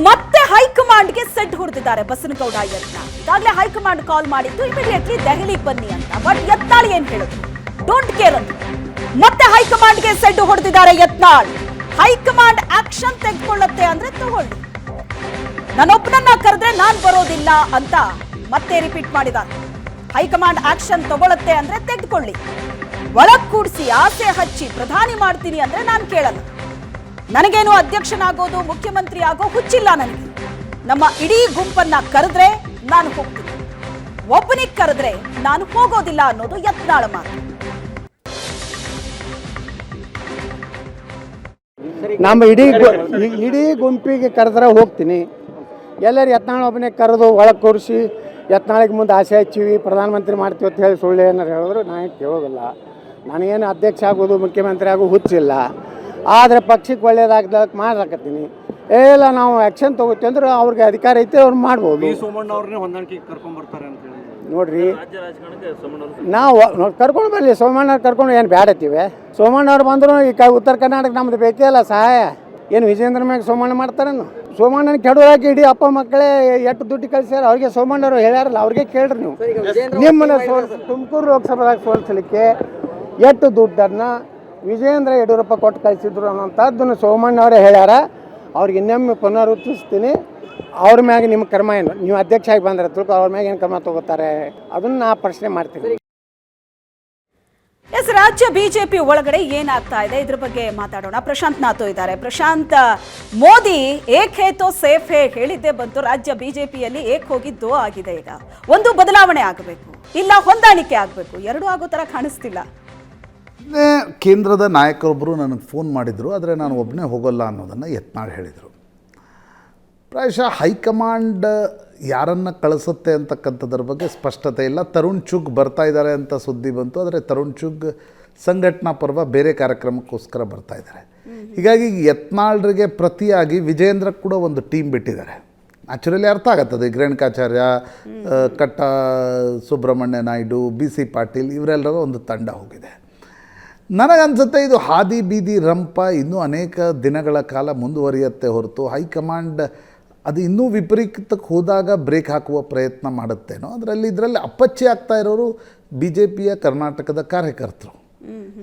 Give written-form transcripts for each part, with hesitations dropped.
ಮತ್ತೆ ಹೈಕಮಾಂಡ್ಗೆ ಸೆಟ್ ಹೊಡೆದಿದ್ದಾರೆ ಬಸನಗೌಡ ಯತ್ನಾಳ್. ಈಗಾಗಲೇ ಹೈಕಮಾಂಡ್ ಕಾಲ್ ಮಾಡಿದ್ದು ಇಮಿಡಿಯೇಟ್ಲಿ ದೆಹಲಿಗೆ ಬನ್ನಿ ಅಂತ. ಬಟ್ ಯತ್ನಾಳ್ ಏನ್ ಹೇಳಿದ್ರು? ಡೋಂಟ್ ಕೇರ್ ಅಂತ. ಮತ್ತೆ ಹೈಕಮಾಂಡ್ಗೆ ಸೆಟ್ ಹೊಡೆದಿದ್ದಾರೆ ಯತ್ನಾಳ್. ಹೈಕಮಾಂಡ್ ಆಕ್ಷನ್ ತೆಗೆದುಕೊಳ್ಳುತ್ತೆ ಅಂದ್ರೆ ತಗೊಳ್ಳಿ, ನಾನೊಬ್ಬನನ್ನ ಕರೆದ್ರೆ ನಾನ್ ಬರೋದಿಲ್ಲ ಅಂತ ಮತ್ತೆ ರಿಪೀಟ್ ಮಾಡಿದ್ದಾರೆ. ಹೈಕಮಾಂಡ್ ಆಕ್ಷನ್ ತಗೊಳುತ್ತೆ ಅಂದ್ರೆ ತೆಗೆದುಕೊಳ್ಳಿ, ಒಳಗ್ ಕೂಡಿಸಿ ಆಸೆ ಹಚ್ಚಿ ಪ್ರಧಾನಿ ಮಾಡ್ತೀನಿ ಅಂದ್ರೆ ನಾನು ಕೇಳಲ್ಲ. ನನಗೇನು ಅಧ್ಯಕ್ಷನಾಗೋದು ಮುಖ್ಯಮಂತ್ರಿ ಆಗೋ ಹುಚ್ಚಿಲ್ಲ ನನಗೆ. ನಮ್ಮ ಇಡೀ ಗುಂಪನ್ನ ಕರೆದ್ರೆ ನಾನು ಹೋಗ್ತೀನಿ, ಒಬ್ಬನಿಗೆ ಕರೆದ್ರೆ ನಾನು ಹೋಗೋದಿಲ್ಲ ಅನ್ನೋದು ಯತ್ನಾಳ್ ಮಾತು. ನಮ್ಮ ಇಡೀ ಗುಂಪಿಗೆ ಕರೆದ್ರೆ ಹೋಗ್ತೀನಿ. ಎಲ್ಲರೂ ಯತ್ನಾಳ್ ಒಬ್ಬನೇ ಕರೆದು ಒಳಗೆ ಕೂರಿಸಿ ಯತ್ನಾಳಿಗೆ ಮುಂದೆ ಆಸೆ ಹಚ್ಚಿವಿ ಪ್ರಧಾನಮಂತ್ರಿ ಮಾಡ್ತೀವಿ ಅಂತ ಹೇಳಿ ಸುಳ್ಳು ಏನಾರು ಹೇಳಿದ್ರು ನಾನು ಕೇಳೋದಿಲ್ಲ. ನನಗೇನು ಅಧ್ಯಕ್ಷ ಆಗೋದು ಮುಖ್ಯಮಂತ್ರಿ ಆಗೋ ಹುಚ್ಚಿಲ್ಲ. ಆದರೆ ಪಕ್ಷಕ್ಕೆ ಒಳ್ಳೇದಾಗ್ದಕ್ಕೆ ಮಾಡ್ಲಾಕತ್ತೀನಿ. ಇಲ್ಲ ನಾವು ಆ್ಯಕ್ಷನ್ ತೊಗೋತೀವಿ ಅಂದ್ರೆ ಅವ್ರಿಗೆ ಅಧಿಕಾರ ಐತೆ ಅವ್ರು ಮಾಡ್ಬೋದು. ನೋಡ್ರಿ, ನಾವು ಕರ್ಕೊಂಡು ಬರಲಿ, ಸೋಮಣ್ಣವ್ರು ಕರ್ಕೊಂಡು ಏನು ಬ್ಯಾಡತ್ತೀವಿ. ಸೋಮಣ್ಣವ್ರು ಬಂದರು ಈ ಉತ್ತರ ಕರ್ನಾಟಕ ನಮ್ದು ಬೇಕೇ ಇಲ್ಲ ಸಹಾಯ. ಏನು ವಿಜೇಂದ್ರ ಮ್ಯಾಗ ಸೋಮಣ್ಣ ಮಾಡ್ತಾರೇನು? ಸೋಮಣ್ಣನ ಕೆಡೋದಾಗಿ ಇಡೀ ಅಪ್ಪ ಮಕ್ಕಳೇ ಎಷ್ಟು ದುಡ್ಡು ಕಳಿಸ್ಯಾರ ಅವ್ರಿಗೆ ಸೋಮಣ್ಣವ್ರು ಹೇಳ್ಯಾರಲ್ಲ, ಅವ್ರಿಗೆ ಕೇಳ್ರಿ ನೀವು. ನಿಮ್ಮನ್ನ ತುಮಕೂರು ಲೋಕಸಭಾದಾಗ ಸೋಲಿಸಲಿಕ್ಕೆ ಎಷ್ಟು ದುಡ್ಡನ್ನು ವಿಜೇಂದ್ರ ಯಡಿಯೂರಪ್ಪ ಕೊಟ್ಟು ಕಳಿಸಿದ್ರು ಅನ್ನೋಂಥದ್ದನ್ನು ಸೋಮಣ್ಣವರೇ ಹೇಳ್ಯಾರ. ಅವ್ರಿಗೆ ಇನ್ನೊಮ್ಮೆ ಪುನರುತ್ಥಿಸ್ತೀನಿ. ಅವ್ರ ಮ್ಯಾಗ ನಿಮ್ಮ ಕ್ರಮ ಏನು? ನೀವು ಅಧ್ಯಕ್ಷ ಆಗಿ ಬಂದ್ರೆ ತಿಳ್ಕೊ, ಅವ್ರ ಮ್ಯಾಗ ಏನು ಕ್ರಮ ತಗೋತಾರೆ ಅದನ್ನು ನಾ ಪ್ರಶ್ನೆ ಮಾಡ್ತೀನಿ. ಎಸ್, ರಾಜ್ಯ ಬಿಜೆಪಿ ಒಳಗಡೆ ಏನಾಗ್ತಾ ಇದೆ ಇದ್ರ ಬಗ್ಗೆ ಮಾತಾಡೋಣ. ಪ್ರಶಾಂತ್ ನಾಥೋ ಇದ್ದಾರೆ. ಪ್ರಶಾಂತ್, ಮೋದಿ ಏಕ್ ಹೇ ತೋ ಸೇಫ್ ಹೇ ಹೇಳಿದ್ದೇ ಬಂತು. ರಾಜ್ಯ ಬಿಜೆಪಿಯಲ್ಲಿ ಏಕ್ ಹೋಗಿದ್ದು ಆಗಿದೆ. ಈಗ ಒಂದು ಬದಲಾವಣೆ ಆಗಬೇಕು, ಇಲ್ಲ ಹೊಂದಾಣಿಕೆ ಆಗಬೇಕು, ಎರಡೂ ಆಗೋ ಥರ ಕಾಣಿಸ್ತಿಲ್ಲ. ಕೇಂದ್ರದ ನಾಯಕರೊಬ್ಬರು ನನಗೆ ಫೋನ್ ಮಾಡಿದರು, ಆದರೆ ನಾನು ಒಬ್ಬನೇ ಹೋಗೋಲ್ಲ ಅನ್ನೋದನ್ನು ಯತ್ನಾಳ್ ಹೇಳಿದರು. ಪ್ರಾಯಶಃ ಹೈಕಮಾಂಡ್ ಯಾರನ್ನು ಕಳಿಸುತ್ತೆ ಅಂತಕ್ಕಂಥದ್ರ ಬಗ್ಗೆ ಸ್ಪಷ್ಟತೆ ಇಲ್ಲ. ತರುಣ್ ಚುಗ್ ಬರ್ತಾ ಇದ್ದಾರೆ ಅಂತ ಸುದ್ದಿ ಬಂತು, ಆದರೆ ತರುಣ್ ಚುಗ್ ಸಂಘಟನಾ ಪರ್ವ ಬೇರೆ ಕಾರ್ಯಕ್ರಮಕ್ಕೋಸ್ಕರ ಬರ್ತಾ ಇದ್ದಾರೆ. ಹೀಗಾಗಿ ಯತ್ನಾಳ್ರಿಗೆ ಪ್ರತಿಯಾಗಿ ವಿಜೇಂದ್ರ ಕೂಡ ಒಂದು ಟೀಮ್ ಬಿಟ್ಟಿದ್ದಾರೆ. ನ್ಯಾಚುರಲಿ ಅರ್ಥ ಆಗತ್ತದೆ. ಈಗ ರೇಣುಕಾಚಾರ್ಯ, ಕಟ್ಟ ಸುಬ್ರಹ್ಮಣ್ಯ ನಾಯ್ಡು, BC ಪಾಟೀಲ್ ಇವರೆಲ್ಲರ ಒಂದು ತಂಡ ಹೋಗಿದೆ. ನನಗನ್ಸುತ್ತೆ ಇದು ಹಾದಿ ಬೀದಿ ರಂಪ ಇನ್ನೂ ಅನೇಕ ದಿನಗಳ ಕಾಲ ಮುಂದುವರಿಯುತ್ತೆ ಹೊರತು ಹೈಕಮಾಂಡ್ ಅದು ಇನ್ನೂ ವಿಪರೀತಕ್ಕೆ ಹೋದಾಗ ಬ್ರೇಕ್ ಹಾಕುವ ಪ್ರಯತ್ನ ಮಾಡುತ್ತೇನೋ. ಇದರಲ್ಲಿ ಅಪ್ಪಚ್ಚಿ ಆಗ್ತಾ ಇರೋರು BJPಯ ಕರ್ನಾಟಕದ ಕಾರ್ಯಕರ್ತರು.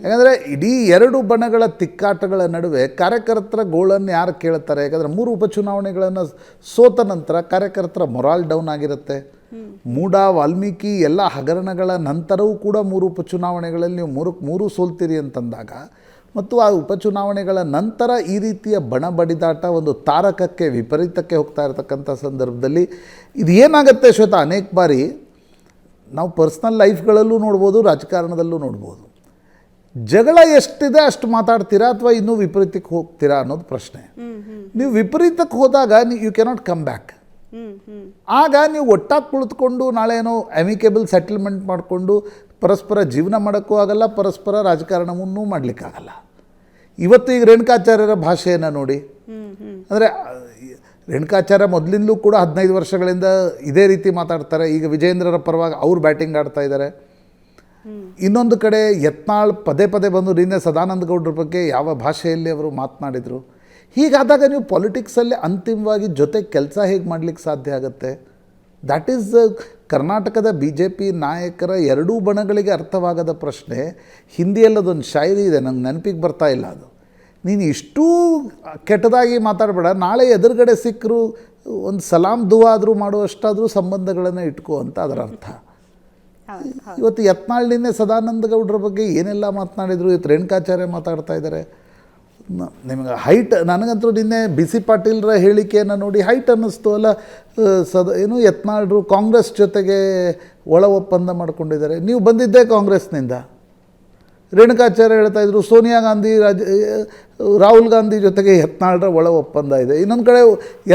ಯಾಕಂದರೆ ಇಡೀ ಎರಡು ಬಣಗಳ ತಿಕ್ಕಾಟಗಳ ನಡುವೆ ಕಾರ್ಯಕರ್ತರ ಗೋಳನ್ನು ಯಾರು ಕೇಳ್ತಾರೆ? ಯಾಕಂದರೆ 3 ಉಪಚುನಾವಣೆಗಳನ್ನು ಸೋತ ನಂತರ ಕಾರ್ಯಕರ್ತರ ಮೊರಾಲ್ ಡೌನ್ ಆಗಿರುತ್ತೆ. ಮೂಡ, ವಾಲ್ಮೀಕಿ ಎಲ್ಲ ಹಗರಣಗಳ ನಂತರವೂ ಕೂಡ 3 ಉಪಚುನಾವಣೆಗಳಲ್ಲಿ ನೀವು 3 ಸೋಲ್ತೀರಿ ಅಂತಂದಾಗ, ಮತ್ತು ಆ ಉಪಚುನಾವಣೆಗಳ ನಂತರ ಈ ರೀತಿಯ ಬಣ ಬಡಿದಾಟ ಒಂದು ತಾರಕಕ್ಕೆ ವಿಪರೀತಕ್ಕೆ ಹೋಗ್ತಾ ಇರತಕ್ಕಂಥ ಸಂದರ್ಭದಲ್ಲಿ ಇದು ಏನಾಗುತ್ತೆ ಶ್ವೇತಾ, ಅನೇಕ ಬಾರಿ ನಾವು ಪರ್ಸ್ನಲ್ ಲೈಫ್ಗಳಲ್ಲೂ ನೋಡ್ಬೋದು, ರಾಜಕಾರಣದಲ್ಲೂ ನೋಡ್ಬೋದು. ಜಗಳ ಎಷ್ಟಿದೆ ಅಷ್ಟು ಮಾತಾಡ್ತೀರಾ ಅಥವಾ ಇನ್ನೂ ವಿಪರೀತಕ್ಕೆ ಹೋಗ್ತೀರಾ ಅನ್ನೋದು ಪ್ರಶ್ನೆ. ನೀವು ವಿಪರೀತಕ್ಕೆ ಹೋದಾಗ ಯು ಕೆನಾಟ್ ಕಮ್ ಬ್ಯಾಕ್. ಆಗ ನೀವು ಒಟ್ಟಾಗಿ ಕುಳಿತುಕೊಂಡು ನಾಳೆ ಏನೋ ಅಮಿಕೇಬಲ್ ಸೆಟಲ್ಮೆಂಟ್ ಮಾಡಿಕೊಂಡು ಪರಸ್ಪರ ಜೀವನ ಮಾಡೋಕ್ಕೂ ಆಗಲ್ಲ, ಪರಸ್ಪರ ರಾಜಕಾರಣವನ್ನೂ ಮಾಡಲಿಕ್ಕಾಗಲ್ಲ. ಇವತ್ತು ಈಗ ರೇಣುಕಾಚಾರ್ಯರ ಭಾಷೆಯನ್ನು ನೋಡಿ, ಅಂದರೆ ರೇಣುಕಾಚಾರ್ಯ ಮೊದಲಿಂದಲೂ ಕೂಡ 15 ವರ್ಷಗಳಿಂದ ಇದೇ ರೀತಿ ಮಾತಾಡ್ತಾರೆ. ಈಗ ವಿಜೇಂದ್ರರ ಪರವಾಗಿ ಅವ್ರು ಬ್ಯಾಟಿಂಗ್ ಆಡ್ತಾ ಇದ್ದಾರೆ. ಇನ್ನೊಂದು ಕಡೆ ಯತ್ನಾಳ್ ಪದೇ ಪದೇ ಬಂದು ನಿನ್ನೆ ಸದಾನಂದ ಗೌಡ್ರ ಬಗ್ಗೆ ಯಾವ ಭಾಷೆಯಲ್ಲಿ ಅವರು ಮಾತನಾಡಿದರು. ಹೀಗಾದಾಗ ನೀವು ಪಾಲಿಟಿಕ್ಸಲ್ಲಿ ಅಂತಿಮವಾಗಿ ಜೊತೆ ಕೆಲಸ ಹೇಗೆ ಮಾಡಲಿಕ್ಕೆ ಸಾಧ್ಯ ಆಗುತ್ತೆ? ದ್ಯಾಟ್ ಈಸ್ ಕರ್ನಾಟಕದ BJP ನಾಯಕರ ಎರಡೂ ಬಣಗಳಿಗೆ ಅರ್ಥವಾಗದ ಪ್ರಶ್ನೆ. ಹಿಂದಿಯಲ್ಲದೊಂದು ಶಾಯರಿ ಇದೆ, ನಂಗೆ ನೆನಪಿಗೆ ಬರ್ತಾ ಇಲ್ಲ ಅದು. ನೀನು ಇಷ್ಟೂ ಕೆಟ್ಟದಾಗಿ ಮಾತಾಡಬೇಡ, ನಾಳೆ ಎದುರುಗಡೆ ಸಿಕ್ಕರು ಒಂದು ಸಲಾಮ್ ದುವಾ ಆದರೂ ಮಾಡುವಷ್ಟಾದರೂ ಸಂಬಂಧಗಳನ್ನು ಇಟ್ಕೋ ಅಂತ ಅದರ ಅರ್ಥ. ಇವತ್ತು ಯತ್ನಾಳ್ನಿಂದ ಸದಾನಂದ ಗೌಡ್ರ ಬಗ್ಗೆ ಏನೆಲ್ಲ ಮಾತನಾಡಿದರು, ಇವತ್ತು ರೇಣುಕಾಚಾರ್ಯ ಮಾತಾಡ್ತಾ ಇದ್ದಾರೆ. ನಿಮಗೆ ಹೈಟ್, ನನಗಂತೂ ನಿನ್ನೆ BC ಪಾಟೀಲ್ರ ಹೇಳಿಕೆಯನ್ನು ನೋಡಿ ಹೈಟ್ ಅನ್ನಿಸ್ತು. ಅಲ್ಲ ಏನು ಯತ್ನಾಳ್ರು ಕಾಂಗ್ರೆಸ್ ಜೊತೆಗೆ ಒಳ ಒಪ್ಪಂದ ಮಾಡ್ಕೊಂಡಿದ್ದಾರೆ. ನೀವು ಬಂದಿದ್ದೇ ಕಾಂಗ್ರೆಸ್ನಿಂದ. ರೇಣುಕಾಚಾರ್ಯ ಹೇಳ್ತಾ ಇದ್ರು ಸೋನಿಯಾ ಗಾಂಧಿ, ರಾಹುಲ್ ಗಾಂಧಿ ಜೊತೆಗೆ ಯತ್ನಾಳ್ರ ಒಳ ಒಪ್ಪಂದ ಇದೆ. ಇನ್ನೊಂದು ಕಡೆ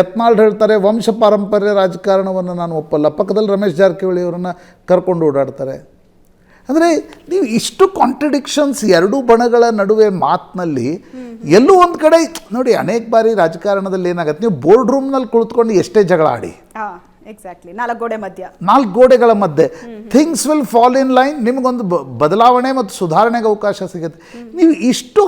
ಯತ್ನಾಳ್ ಹೇಳ್ತಾರೆ ವಂಶ ಪಾರಂಪರ್ಯ ರಾಜಕಾರಣವನ್ನು ನಾನು ಒಪ್ಪಲ್ಲ. ಪಕ್ಕದಲ್ಲಿ ರಮೇಶ್ ಜಾರಕಿಹೊಳಿ ಅವರನ್ನು ಕರ್ಕೊಂಡು ಓಡಾಡ್ತಾರೆ. ಅಂದರೆ ನೀವು ಇಷ್ಟು ಕಾಂಟ್ರಡಿಕ್ಷನ್ಸ್ ಎರಡೂ ಬಣಗಳ ನಡುವೆ ಮಾತಿನಲ್ಲಿ ಎಲ್ಲೂ ಒಂದು ಕಡೆ ನೋಡಿ, ಅನೇಕ ಬಾರಿ ರಾಜಕಾರಣದಲ್ಲಿ ಏನಾಗುತ್ತೆ, ನೀವು ಬೋರ್ಡ್ ರೂಮ್ನಲ್ಲಿ ಕುಳಿತುಕೊಂಡು ಎಷ್ಟೇ ಜಗಳ ಆಡಿ, ಎಕ್ಸಾಕ್ಟ್ಲಿ 4 ಗೋಡೆಗಳ ಮಧ್ಯೆ things will fall in line. ನಿಮಗೊಂದು ಬದಲಾವಣೆ ಮತ್ತು ಸುಧಾರಣೆಗೆ ಅವಕಾಶ ಸಿಗುತ್ತೆ. ನೀವು ಇಷ್ಟು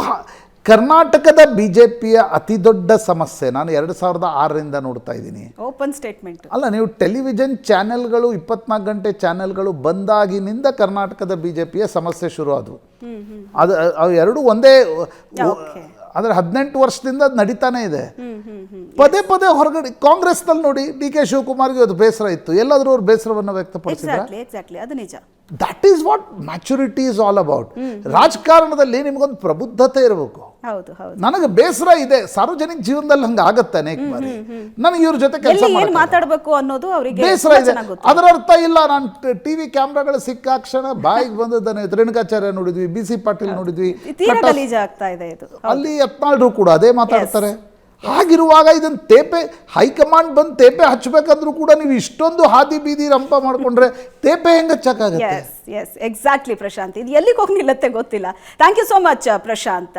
ಕರ್ನಾಟಕದ BJPಯ ಅತಿ ದೊಡ್ಡ ಸಮಸ್ಯೆ ನಾನು 2006ರಿಂದ ನೋಡ್ತಾ ಇದ್ದೀನಿ. Open statement. ಅಲ್ಲ, ನೀವು ಟೆಲಿವಿಷನ್ ಚಾನೆಲ್ಗಳು 24 ಗಂಟೆ ಚಾನೆಲ್ಗಳು ಬಂದಾಗಿನಿಂದ ಕರ್ನಾಟಕದ BJPಯ ಸಮಸ್ಯೆ ಶುರು ಆದವು. ಅವು ಎರಡು ಒಂದೇ, ಅಂದರೆ 18 ವರ್ಷದಿಂದ ಅದು ನಡೀತಾನೆ ಇದೆ. ಪದೇ ಪದೇ ಹೊರಗಡೆ ಕಾಂಗ್ರೆಸ್ನಲ್ಲಿ ನೋಡಿ, DK ಶಿವಕುಮಾರ್ಗೆ ಅದು ಬೇಸರ ಇತ್ತು, ಎಲ್ಲಾದರೂ ಅವ್ರು ಬೇಸರವನ್ನು ವ್ಯಕ್ತಪಡಿಸಿದ್ರು. ಎಕ್ಸಾಕ್ಟ್ಲಿ, ಅದು ನಿಜ. That is what maturity is all about. ರಾಜಕಾರಣದಲ್ಲಿ ನಿಮಗೊಂದು ಪ್ರಬುದ್ಧತೆ ಇರಬೇಕು. ಹೌದು ಹೌದು. ನನಗೆ ಬೇಸರ ಇದೆ, ಸಾರ್ವಜನಿಕ ಜೀವನದಲ್ಲಿ ಹಂಗೆ ಆಗತ್ತೆ ಅನೇಕ ಬಾರಿ. ನನಗೆ ಇವ್ರ ಜೊತೆ ಕೆಲಸ ಮಾತಾಡಬೇಕು ಅನ್ನೋದು ಅವರಿಗೆ ಬೇಸರ ಇದೆ. ಅದರ ಅರ್ಥ ಇಲ್ಲ ನಾನು TV ಕ್ಯಾಮ್ರಾಗಳು ಸಿಕ್ಕಾಕ್ಷಣ ಬಾಯಿಗೆ ಬಂದದ್ದಾನೆ. ರೇಣುಕಾಚಾರ್ಯ ನೋಡಿದ್ವಿ, BC ಪಾಟೀಲ್ ನೋಡಿದ್ವಿ, ಅಲ್ಲಿ ಯತ್ನಾಳ್ರು ಕೂಡ ಅದೇ ಮಾತಾಡ್ತಾರೆ. ಹಾಗಿರುವಾಗ ಇದನ್ನು ತೇಪೆ ಹೈಕಮಾಂಡ್ ಬಂದು ತೇಪೆ ಹಚ್ಚಬೇಕಂದ್ರೂ ಕೂಡ ನೀವು ಇಷ್ಟೊಂದು ಹಾದಿ ಬೀದಿ ರಂಪ ಮಾಡ್ಕೊಂಡ್ರೆ ತೇಪೆ ಹೆಂಗೆ ಹಚ್ಚಕ್ಕಾಗತ್ತೆ? ಎಸ್ ಎಕ್ಸಾಕ್ಟ್ಲಿ ಪ್ರಶಾಂತ್, ಇದು ಎಲ್ಲಿಗೆ ಹೋಗಿ ನಿಲ್ಲತ್ತೆ ಗೊತ್ತಿಲ್ಲ. Thank you so much Prashant.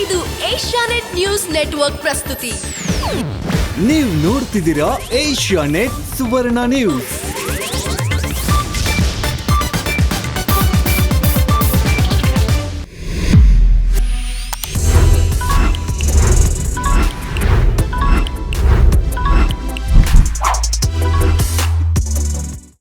ಇದು ಏಷ್ಯಾನೆಟ್ ನ್ಯೂಸ್ ನೆಟ್ವರ್ಕ್ ಪ್ರಸ್ತುತಿ. ನೀವು ನೋಡ್ತಿದ್ದೀರಾ ಏಷ್ಯಾನೆಟ್ ಸುವರ್ಣ ನ್ಯೂಸ್.